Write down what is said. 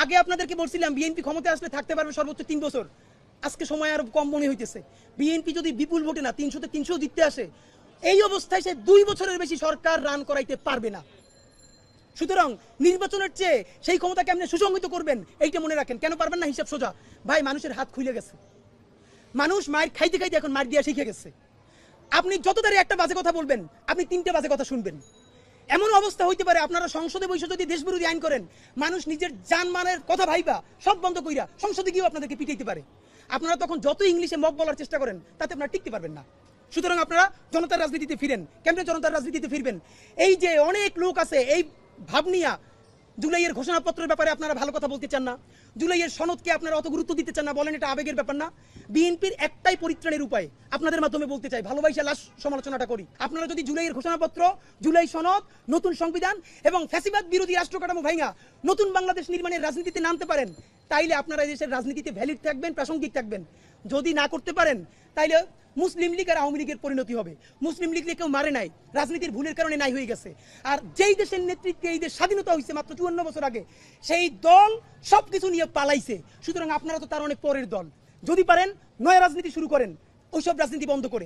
আগে আপনাদেরকে বলছিলাম বিএনপি ক্ষমতায় আসলে থাকতে পারবে সর্বোচ্চ 3 বছর, আজকে সময় আরো কম মনে হইতেছে। বিএনপি যদি বিপুল ভোটে না 300-তে 300 জিততে আসে, এই অবস্থায় সে 2 বছরের বেশি সরকার রান করাইতে পারবে না। সুতরাং নির্বাচনের চেয়ে সেই ক্ষমতা কেমনে সুসংহত করবেন এইটা মনে রাখেন। কেন পারবেন না? হিসাব সোজা ভাই, মানুষের হাত খুলে গেছে, মানুষ মায়ের খাইতে খাইতে এখন মার দিয়া শিখে গেছে। আপনি যত তাড়াতাড়ি একটা বাজে কথা বলবেন, আপনি 3টে বাজে কথা শুনবেন। এমন অবস্থা হইতে পারে আপনারা সংসদে বসে যদি দেশবিরোধী আইন করেন, মানুষ নিজের জানমালের কথা ভাইবা সব বন্ধ কইরা সংসদে গিয়েও আপনাদেরকে পিটাইতে পারে। আপনারা তখন যত ইংলিশে মক বলার চেষ্টা করেন, তাতে আপনারা টিকতে পারবেন না। সুতরাং আপনারা জনতার রাজনীতিতে ফিরেন। কেমনে জনতার রাজনীতিতে ফিরবেন? এই যে অনেক লোক আছে এই ভাব নিয়া জুলাইয়ের ঘোষণাপত্রের ব্যাপারে আপনারা ভালো কথা বলতে চান না, জুলাইয়ের সনদকে আপনারা অত গুরুত্ব দিতে চান না, বলেন এটা আবেগের ব্যাপার না। বিএনপির একটাই পরিত্রাণের উপায়, আপনাদের মাধ্যমে বলতে চাই, ভালোবাসা লাশ সমালোচনাটা করি। আপনারা যদি জুলাইয়ের ঘোষণাপত্র, জুলাই সনদ, নতুন সংবিধান এবং ফ্যাসিবাদ বিরোধী রাষ্ট্র কাঠামো ভাঙা নতুন বাংলাদেশ নির্মাণের রাজনীতিতে নামতে পারেন, তাইলে আপনারা এই দেশের রাজনীতিতে ভ্যালিড থাকবেন, প্রাসঙ্গিক থাকবেন। যদি না করতে পারেন, তাইলে মুসলিম লীগ আর আওয়ামী লীগের পরিণতি হবে। মুসলিম লীগ কেউ মারে নাই, রাজনীতির ভুলের কারণে নাই হয়ে গেছে। আর যেই দেশের নেতৃত্বে এই দেশ স্বাধীনতা হয়েছে মাত্র 54 বছর আগে, সেই দল সবকিছু নিয়ে পালাইছে। সুতরাং আপনারা তো তার অনেক পরের দল। যদি পারেন নয়া রাজনীতি শুরু করেন, ওইসব রাজনীতি বন্ধ করে।